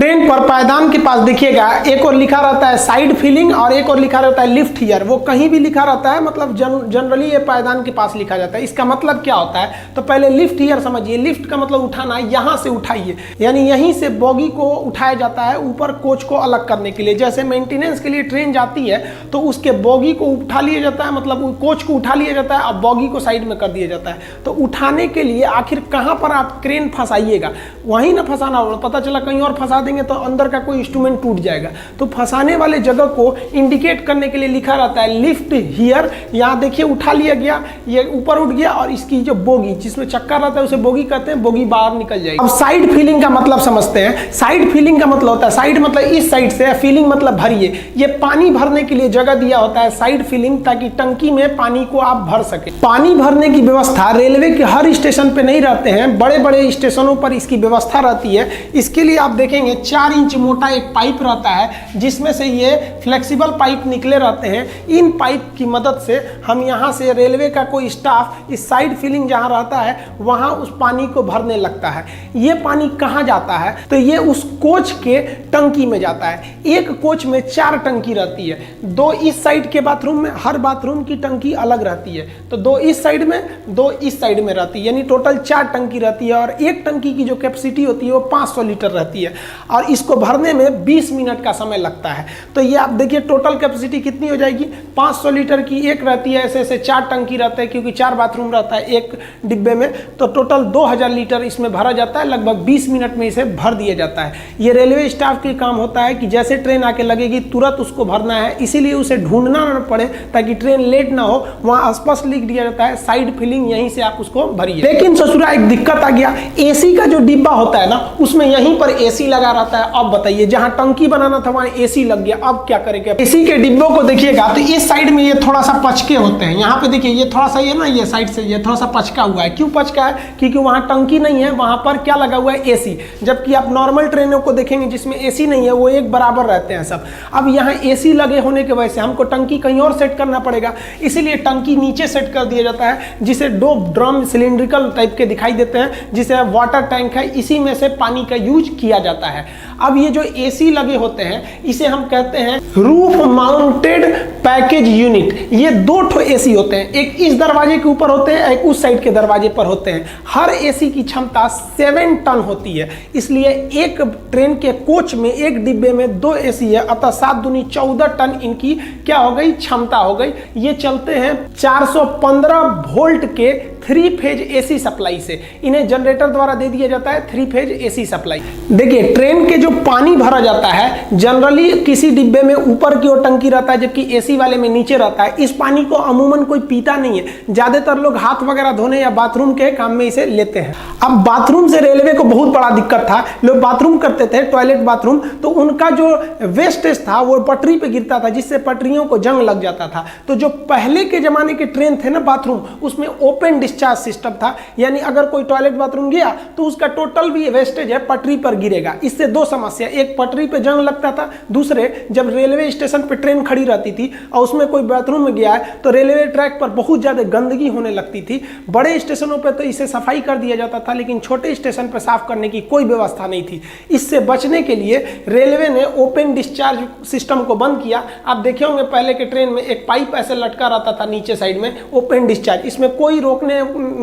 Train पर पायदान के पास देखिएगा एक और लिखा रहता है साइड फीलिंग और एक और लिखा रहता है लिफ्ट हियर। वो कहीं भी लिखा रहता है, मतलब जनरली ये पायदान के पास लिखा जाता है। इसका मतलब क्या होता है, तो पहले लिफ्ट हियर समझिए। लिफ्ट का मतलब उठाना, यहाँ से उठाइए, यानी यहीं से बॉगी को उठाया जाता है ऊपर कोच को अलग करने के लिए। जैसे मेंटेनेंस के लिए ट्रेन जाती है तो उसके बॉगी को उठा लिया जाता है, मतलब कोच को उठा लिया जाता है और बॉगी को साइड में कर दिया जाता है। तो उठाने के लिए आखिर कहाँ पर आप क्रेन फंसाइएगा, वहीं ना फंसाना होगा। पता चला कहीं और फंसा देंगे तो अंदर का कोई इंस्ट्रूमेंट टूट जाएगा। तो फंसाने वाले जगह को इंडिकेट करने के लिए लिखा रहता है लिफ्ट हियर। यहाँ देखिए उठा लिया गया, ये ऊपर उठ गया और इसकी जो बोगी जिसमें चक्कर रहता है उसे बोगी कहते हैं, बोगी बाहर निकल जाएगी। अब साइड फीलिंग का मतलब समझते हैं। साइड फीलिंग का मतलब होता है, साइड मतलब इस साइड से, फीलिंग मतलब भरिए। ये पानी भरने के लिए जगह दिया होता है साइड फीलिंग, ताकि टंकी में पानी को आप भर सके। पानी भरने की व्यवस्था रेलवे के हर स्टेशन पे नहीं रहते हैं, बड़े बड़े स्टेशनों पर इसकी व्यवस्था रहती है। इसके लिए आप देखेंगे 4 इंच मोटा एक पाइप रहता है जिसमें से ये फ्लेक्सिबल पाइप निकले रहते हैं। इन पाइप की मदद से हम यहाँ से रेलवे का कोई स्टाफ इस साइड फीलिंग जहाँ रहता है वहाँ उस पानी को भरने लगता है। ये पानी कहाँ जाता है, तो ये उस कोच के टंकी में जाता है। एक कोच में 4 टंकी रहती है, 2 इस साइड के बाथरूम में, हर बाथरूम की टंकी अलग रहती है। तो 2 इस साइड में, 2 इस साइड में रहती है, यानी टोटल 4 टंकी रहती है। और एक टंकी की जो कैपेसिटी होती है वो 500 लीटर रहती है और इसको भरने में 20 मिनट का समय लगता है। तो ये आप देखिए टोटल कैपेसिटी कितनी हो जाएगी, 500 लीटर की एक रहती है। ऐसे ऐसे 4 टंकी रहते हैं क्योंकि 4 बाथरूम रहता है एक डिब्बे में, तो टोटल 2000 लीटर इसमें भरा जाता है। लगभग 20 मिनट में इसे भर दिया जाता है। ये रेलवे स्टाफ का काम होता है कि जैसे ट्रेन आके लगेगी तुरंत उसको भरना है, इसीलिए उसे ढूंढना ना पड़े ताकि ट्रेन लेट ना हो। वहाँ स्पष्ट लिख दिया जाता है साइड फीलिंग, यहीं से आप उसको भरिए। लेकिन ससुरा एक दिक्कत आ गया, एसी का जो डिब्बा होता है ना उसमें यहीं पर एसी लगा रहता है। अब बताइए जहां टंकी बनाना था वहां एसी लग गया, अब क्या करेंगे। एसी के डिब्बों को देखिएगा तो इस साइड में ये थोड़ा सा पचके होते हैं। यहाँ पे देखिए ये थोड़ा सा ये ना, ये साइड से ये थोड़ा सा पचका हुआ है। क्यों पचका है, क्योंकि वहां टंकी नहीं है, वहां पर क्या लगा हुआ है, एसी। जबकि आप नॉर्मल ट्रेनों को देखेंगे जिसमें एसी नहीं है वो एक बराबर रहते हैं सब। अब यहाँ एसी लगे होने की वजह से हमको टंकी कहीं और सेट करना पड़ेगा, इसीलिए टंकी नीचे सेट कर दिया जाता है, जिसे 2 ड्रम सिलिंड्रिकल टाइप के दिखाई देते हैं, जिसे वाटर टैंक है, इसी में से पानी का यूज किया जाता है। अब ये जो एसी लगे होते हैं इसे हम कहते हैं रूफ माउंटेड पैकेज यूनिट। ये 2 ठो एसी होते हैं, एक इस दरवाजे के ऊपर होते हैं, एक उस साइड के दरवाजे पर होते हैं। हर एसी की क्षमता 7 टन होती है, इसलिए एक ट्रेन के कोच में एक डिब्बे में 2 एसी है, अतः 7 दूनी 14 टन इनकी क्या हो गई, क्षमता हो गई। ये चलते हैं 415 वोल्ट के 3 फेज एसी सप्लाई से। इन्हें जनरेटर द्वारा दे दिया जाता है 3 फेज एसी सप्लाई। देखिए ट्रेन के जो पानी भरा जाता है जनरली किसी डिब्बे में ऊपर की ओर टंकी रहता है, जबकि एसी वाले में नीचे रहता है। इस पानी को अमूमन कोई पीता नहीं है, ज्यादातर लोग हाथ वगैरह धोने या बाथरूम के काम में इसे लेते हैं। अब बाथरूम से रेलवे को बहुत बड़ा दिक्कत था, लोग बाथरूम करते थे, टॉयलेट बाथरूम, तो उनका जो वेस्टेज था वो पटरी पे गिरता था, जिससे पटरियों को जंग लग जाता था। तो जो पहले के जमाने के ट्रेन थे ना बाथरूम, उसमें ओपन डिस्चार्ज सिस्टम था, यानी अगर कोई टॉयलेट बाथरूम गया तो उसका टोटल भी वेस्टेज है पटरी पर गिरेगा। इससे 2 समस्या, एक पटरी पे जंग लगता था, दूसरे जब रेलवे स्टेशन पे ट्रेन खड़ी रहती थी और उसमें कोई बाथरूम में गया है तो रेलवे ट्रैक पर बहुत ज्यादा गंदगी होने लगती थी। बड़े स्टेशनों पे तो इसे सफाई कर दिया जाता था, लेकिन छोटे स्टेशन पे साफ करने की कोई व्यवस्था नहीं थी। इससे बचने के लिए रेलवे ने ओपन डिस्चार्ज सिस्टम को बंद किया। आप देखे होंगे पहले के ट्रेन में एक पाइप ऐसे लटका रहता था नीचे साइड में, ओपन डिस्चार्ज, इसमें कोई रोकने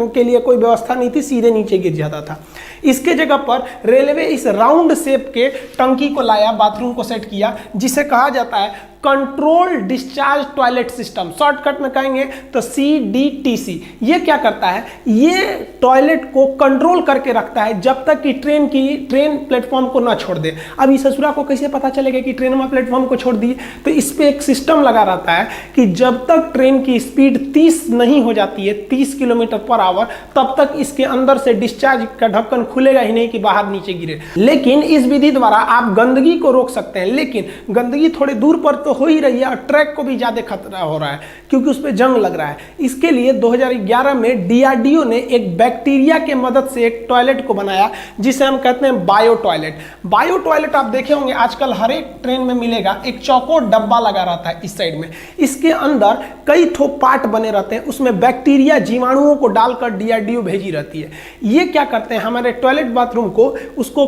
के लिए कोई व्यवस्था नहीं थी, सीधे नीचे गिर जाता था। इसके जगह पर रेलवे इस राउंड शेप के टंकी को लाया, बाथरूम को सेट किया, जिसे कहा जाता है control discharge toilet system. Shortcut में कहेंगे तो CDTC। ये क्या करता है, ये टॉयलेट को कंट्रोल करके रखता है जब तक कि ट्रेन प्लेटफॉर्म को ना छोड़ दे। अब इस ससुरा को कैसे पता चलेगा कि ट्रेन में प्लेटफॉर्म को छोड़ दी, तो इस पे एक सिस्टम लगा रहता है कि जब तक ट्रेन की स्पीड 30 नहीं हो जाती है, 30 किलोमीटर पर आवर, तब तक इसके अंदर से डिस्चार्ज का ढक्कन खुलेगा ही नहीं कि बाहर नीचे गिरे। लेकिन इस विधि द्वारा आप गंदगी को रोक सकते हैं, लेकिन गंदगी थोड़े दूर पर तो हो ही रही है और ट्रैक को भी ज़्यादा खतरा हो रहा है क्योंकि उस पर जंग लग रहा है। इसके लिए 2011 में DRDO ने एक बैक्टीरिया के मदद से एक टॉयलेट को बनाया जिसे हम कहते हैं बायो टॉयलेट। बायो टॉयलेट आप देखे होंगे आजकल हर एक ट्रेन में मिलेगा, एक चौकोर डब्बा लगा रहता है इस साइड में, इसके अंदर कई ठो पार्ट बने रहते हैं, उसमें बैक्टीरिया जीवाणुओं को डालकर DRDO भेजी रहती है। ये क्या करते हैं, हमारे टॉयलेट बाथरूम को उसको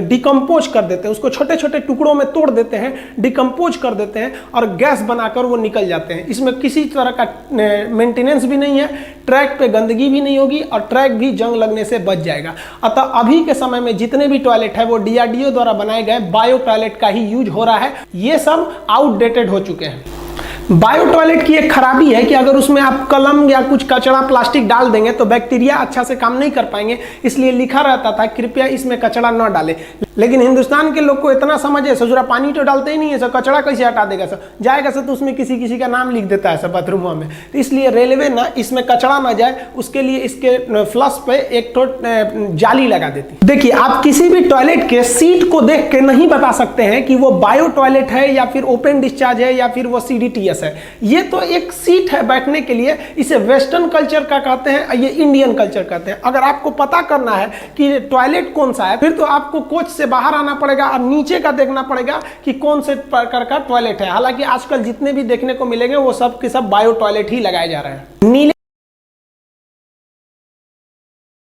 डिकम्पोज कर देते हैं, उसको छोटे छोटे टुकड़ों में तोड़ देते हैं, डिकम्पोज कर देते हैं और गैस बनाकर वो निकल जाते हैं। इसमें किसी तरह का मेंटेनेंस भी नहीं है, ट्रैक पे गंदगी भी नहीं होगी और ट्रैक भी जंग लगने से बच जाएगा। अतः अभी के समय में जितने भी टॉयलेट है वो DRDO द्वारा बनाए गए बायो टॉयलेट का ही यूज हो रहा है। ये सब आउटडेटेड हो चुके हैं। बायो टॉयलेट की एक खराबी है कि अगर उसमें आप कलम या कुछ कचरा प्लास्टिक डाल देंगे तो बैक्टीरिया अच्छा से काम नहीं कर पाएंगे, इसलिए लिखा रहता था कृपया इसमें कचरा न डालें। लेकिन हिंदुस्तान के लोग को इतना समझ है, ससुरा पानी तो डालते ही नहीं है, सर कचरा कैसे हटा देगा, सर जाएगा सर तो उसमें किसी किसी का नाम लिख देता है सर बाथरूमों में। तो इसलिए रेलवे ना इसमें कचरा ना जाए उसके लिए इसके फ्लश पे एक तो जाली लगा देती। देखिए आप किसी भी टॉयलेट के सीट को देख के नहीं बता सकते हैं कि वो बायो टॉयलेट है या फिर ओपन डिस्चार्ज है या फिर वो CDTS है। ये तो एक सीट है बैठने के लिए, इसे वेस्टर्न कल्चर का कहते हैं, ये इंडियन कल्चर कहते हैं। अगर आपको पता करना है कि टॉयलेट कौन सा है फिर तो आपको कोच से बाहर आना पड़ेगा और नीचे का देखना पड़ेगा कि कौन से प्रकार का टॉयलेट है। हालांकि आजकल जितने भी देखने को मिलेंगे वो सब के सब बायो टॉयलेट ही लगाए जा रहे हैं। नीले